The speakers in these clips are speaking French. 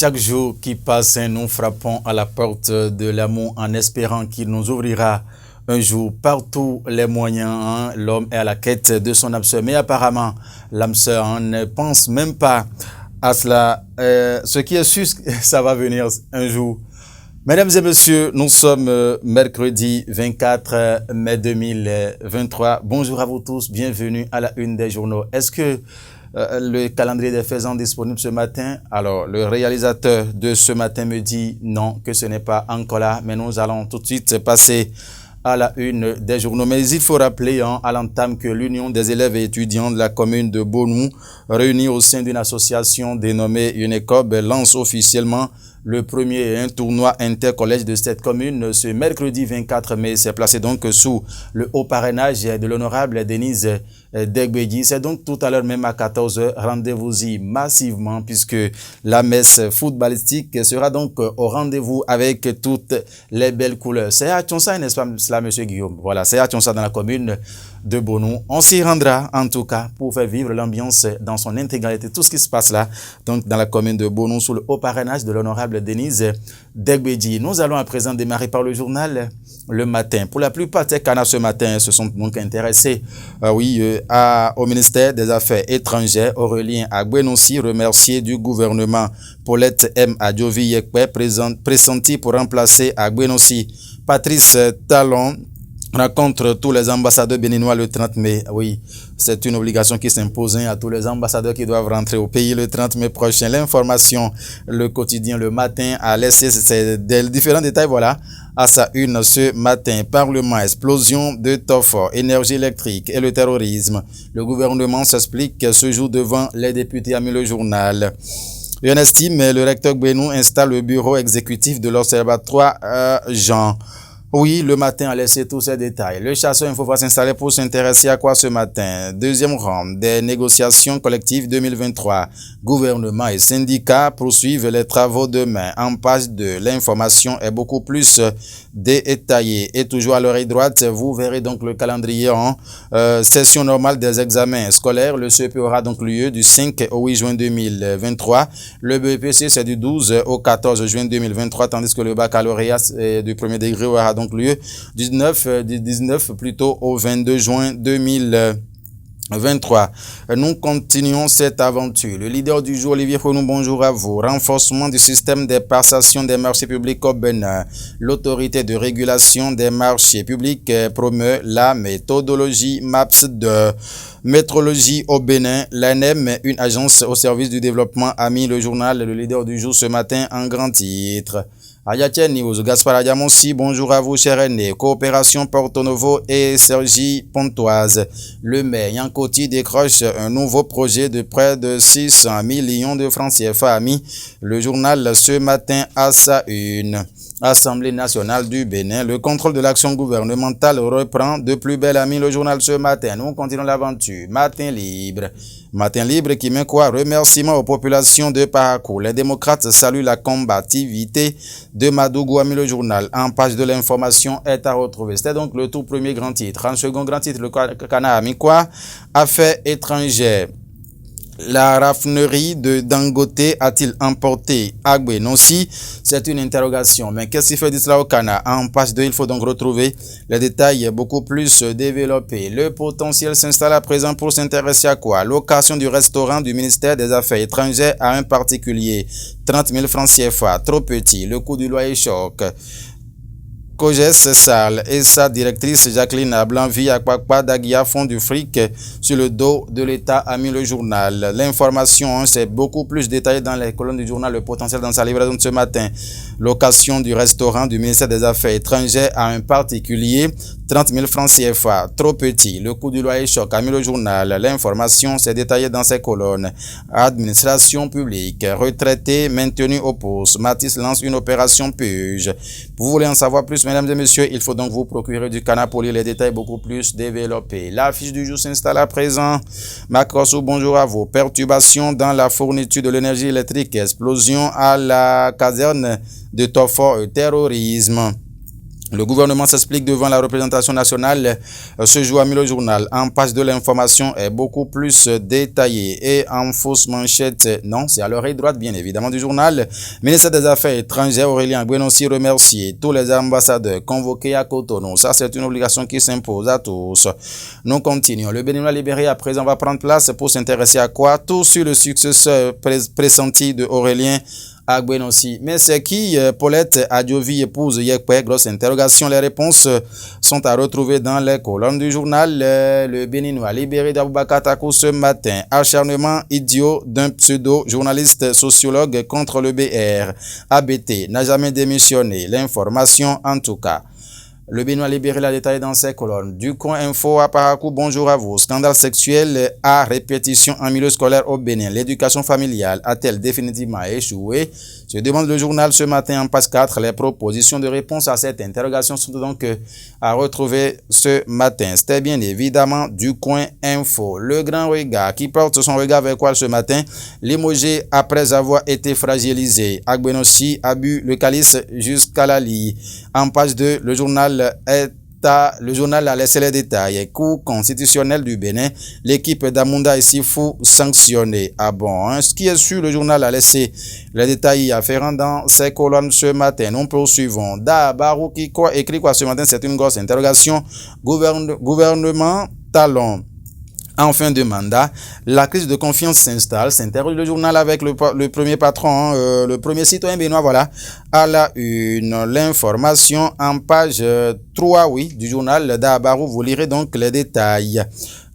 Chaque jour qui passe, nous frappons à la porte de l'amour en espérant qu'il nous ouvrira un jour. Par tous les moyens, l'homme est à la quête de son âme sœur. Mais apparemment, l'âme sœur ne pense même pas à cela. Ce qui est sûr, ça va venir un jour. Mesdames et messieurs, nous sommes mercredi 24 mai 2023. Bonjour à vous tous, bienvenue à la une des journaux. Est-ce que le calendrier des faisans disponible ce matin? Alors, le réalisateur de ce matin me dit non, que ce n'est pas encore là, mais nous allons tout de suite passer à la une des journaux. Mais il faut rappeler à l'entame que l'Union des élèves et étudiants de la commune de Bonou, réunis au sein d'une association dénommée UNECOB, lance officiellement le premier tournoi intercollège de cette commune ce mercredi 24 mai. C'est placé donc sous le haut parrainage de l'honorable Denise Degbedi. C'est donc tout à l'heure même à 14h. Rendez-vous-y massivement puisque la messe footballistique sera donc au rendez-vous avec toutes les belles couleurs. C'est à Tchonsa, n'est-ce pas cela, monsieur Guillaume? Voilà, c'est à Tchonsa dans la commune de Bonou. On s'y rendra en tout cas pour faire vivre l'ambiance dans son intégralité. Tout ce qui se passe là, donc dans la commune de Bonou sous le haut parrainage de l'honorable Denise Degbedi. Nous allons à présent démarrer par le journal Le Matin. Pour la plupart des canards ce matin se sont donc intéressés au ministère des Affaires étrangères. Aurélien Agbenossi, remercié du gouvernement. Paulette M. Adjovi Yekpe, pressenti pour remplacer Agbenossi. Patrice Talon rencontre tous les ambassadeurs béninois le 30 mai. Oui, c'est une obligation qui s'impose à tous les ambassadeurs qui doivent rentrer au pays le 30 mai prochain. L'information, le quotidien, le matin, a laissé des différents détails, voilà, à sa une ce matin. Parlement, explosion de Tofor, énergie électrique et le terrorisme. Le gouvernement s'explique ce jour devant les députés, a mis le journal. On estime, le recteur Benou installe le bureau exécutif de l'Observatoire Jean. Oui, le matin a laissé tous ces détails. Le chasseur Info va s'installer pour s'intéresser à quoi ce matin? Deuxième round des négociations collectives 2023. Gouvernement et syndicats poursuivent les travaux demain. En page 2, l'information est beaucoup plus détaillée. Et toujours à l'oreille droite, vous verrez donc le calendrier en session normale des examens scolaires. Le CEP aura donc lieu du 5 au 8 juin 2023. Le BEPC, c'est du 12 au 14 juin 2023, tandis que le baccalauréat du premier degré aura donc lieu du 19 plutôt au 22 juin 2023. Nous continuons cette aventure. Le leader du jour, Olivier Founou, bonjour à vous. Renforcement du système des passations des marchés publics au Bénin. L'autorité de régulation des marchés publics promeut la méthodologie MAPS de métrologie au Bénin. L'ANEM, une agence au service du développement, a mis le journal Le leader du jour ce matin en grand titre. Ayatia News, Gaspard Adiamonsi, bonjour à vous, cher aîné. Coopération Porto Novo et Sergi Pontoise. Le maire Yankoti décroche un nouveau projet de près de 600 millions de francs CFA, a mis le journal ce matin à sa une. Assemblée nationale du Bénin, le contrôle de l'action gouvernementale reprend de plus belle, a mis le journal ce matin. Nous continuons l'aventure. Matin libre. Matin libre qui met quoi? Remerciement aux populations de Parakou. Les démocrates saluent la combativité de Madougou, a mis le journal. En page de l'information est à retrouver. C'était donc le tout premier grand titre. En second grand titre, le canard a mis quoi? Affaires étrangères. La raffinerie de Dangote a-t-il emporté Agbenossi? C'est une interrogation. Mais qu'est-ce qui fait d'Isla au Cana? En page 2, il faut donc retrouver les détails beaucoup plus développés. Le potentiel s'installe à présent pour s'intéresser à quoi? Location du restaurant du ministère des Affaires étrangères à un particulier. 30 000 francs CFA, trop petit. Le coût du loyer choque. Coges Sal et sa directrice Jacqueline Blanvie Akpakpa Daguia font du fric sur le dos de l'État, a mis le journal. L'information, c'est beaucoup plus détaillé dans les colonnes du journal Le Potentiel dans sa livraison de ce matin. Location du restaurant du ministère des Affaires étrangères à un particulier, 30 000 francs CFA, trop petit. Le coût du loyer choc, a mis le journal. L'information, c'est détaillé dans ces colonnes. Administration publique, retraités maintenus au poste. Matisse lance une opération purge. Vous voulez en savoir plus, mesdames et messieurs, il faut donc vous procurer du canard pour lire les détails beaucoup plus développés. L'affiche du jour s'installe à présent. Macrosso, bonjour à vous. Perturbation dans la fourniture de l'énergie électrique. Explosion à la caserne de Tofor, terrorisme. Le gouvernement s'explique devant la représentation nationale ce jour à le journal. En page de l'information est beaucoup plus détaillée et en fausse manchette. Non, c'est à l'oreille droite, bien évidemment, du journal. Ministère des Affaires étrangères, Aurélien Agbenonsi, remercie tous les ambassadeurs convoqués à Cotonou. Ça, c'est une obligation qui s'impose à tous. Nous continuons. Le Béninois libéré à présent va prendre place pour s'intéresser à quoi? Tout sur le successeur pressenti de Aurélien Agbenonsi. Mais c'est qui Paulette Adjovi, épouse Yekwe? Grosse interrogation. Les réponses sont à retrouver dans les colonnes du journal. Le Béninois libéré d'Aboubacar Takou ce matin. Acharnement idiot d'un pseudo-journaliste sociologue contre le BR. ABT n'a jamais démissionné. L'information en tout cas. Le Béninois libéré l'a détaillé dans ses colonnes. Du coin info à Parakou, bonjour à vous. Scandale sexuel à répétition en milieu scolaire au Bénin. L'éducation familiale a-t-elle définitivement échoué? Se demande le journal ce matin en page 4. Les propositions de réponse à cette interrogation sont donc à retrouver ce matin. C'était bien évidemment du coin info. Le grand regard qui porte son regard vers quoi ce matin? Limogé après avoir été fragilisé. Agbenonsi a bu le calice jusqu'à la lie. En page 2, le journal a laissé les détails. Cour constitutionnel du Bénin, l'équipe d'Amunda et Sifou sanctionnée. Ah bon, hein? Ce qui est sûr, le journal a laissé les détails afférents dans ses colonnes ce matin. Nous poursuivons. Barou qui écrit quoi ce matin? C'est une grosse interrogation. Gouvernement talon. En fin de mandat, la crise de confiance s'installe, s'interroge le journal avec le premier patron, le premier citoyen béninois, voilà, à la une. L'information en page 3, oui, du journal d'Abarou, vous lirez donc les détails.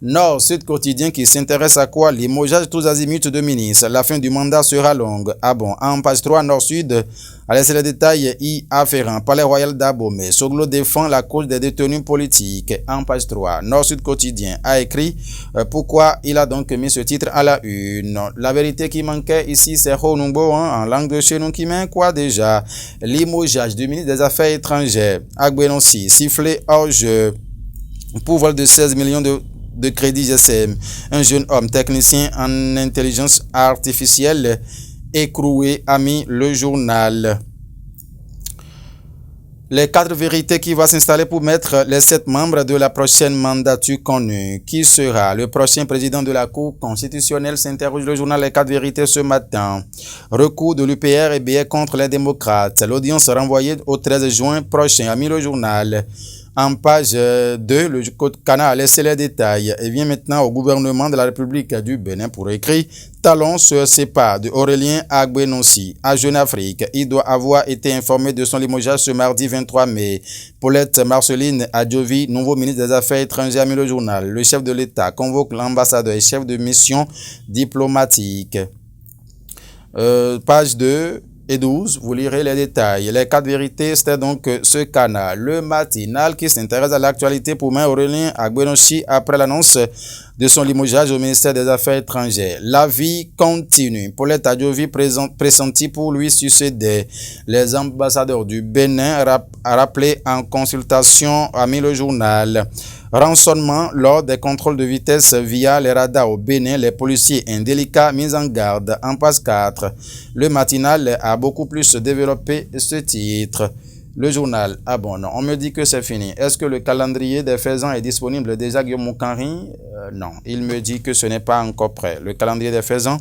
Nord-Sud quotidien qui s'intéresse à quoi? Limogeage tous azimuts de ministres. La fin du mandat sera longue. Ah bon, en page 3, Nord-Sud, à laisser les détails y afférents. Palais Royal d'Abomey. Soglo défend la cause des détenus politiques. En page 3, Nord-Sud quotidien a écrit pourquoi il a donc mis ce titre à la une. La vérité qui manquait ici, c'est Honumbo, en langue de chez nous qui met quoi déjà? Limogeage du ministre des Affaires étrangères. Agbenonsi, sifflé hors jeu. Pour vol de 16 millions de crédit GSM. Un jeune homme technicien en intelligence artificielle écroué a mis le journal. Les 4 vérités qui vont s'installer pour mettre les 7 membres de la prochaine mandature connue. Qui sera le prochain président de la Cour constitutionnelle? S'interroge le journal Les 4 vérités ce matin. Recours de l'UPR et BR contre les démocrates. L'audience renvoyée au 13 juin prochain, a mis le journal. En page 2, le Code Cana a laissé les détails et vient maintenant au gouvernement de la République du Bénin pour écrire Talon se sépare de Aurélien Agbenonsi à Jeune Afrique. Il doit avoir été informé de son limogeage ce mardi 23 mai. Paulette Marceline Adjovi, nouveau ministre des Affaires étrangères, a mis le journal. Le chef de l'État convoque l'ambassadeur et chef de mission diplomatique. Page 2. Et 12, vous lirez les détails. Les 4 vérités, c'était donc ce canal. Le matinal qui s'intéresse à l'actualité pour main Aurélien Agbenonsi après l'annonce de son limogeage au ministère des Affaires étrangères. La vie continue. Paulette Adjovi pressentie pour lui succéder. Les ambassadeurs du Bénin rappelés en consultation a mis le journal. Rançonnement lors des contrôles de vitesse via les radars au Bénin, les policiers indélicats mis en garde. En page 4, le matinal a beaucoup plus développé ce titre. Le journal, ah bon, non, on me dit que c'est fini. Est-ce que le calendrier des faisans est disponible déjà, Guillaume Moukari? Non, il me dit que ce n'est pas encore prêt. Le calendrier des faisans,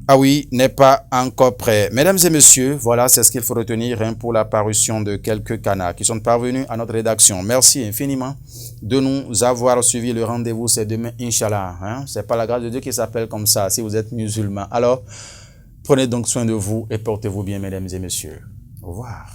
ah oui, n'est pas encore prêt. Mesdames et messieurs, voilà, c'est ce qu'il faut retenir pour la parution de quelques canards qui sont parvenus à notre rédaction. Merci infiniment de nous avoir suivi. Le rendez-vous, c'est demain, Inch'Allah. Hein? C'est pas la grâce de Dieu qui s'appelle comme ça, si vous êtes musulman. Alors, prenez donc soin de vous et portez-vous bien, mesdames et messieurs. Au revoir.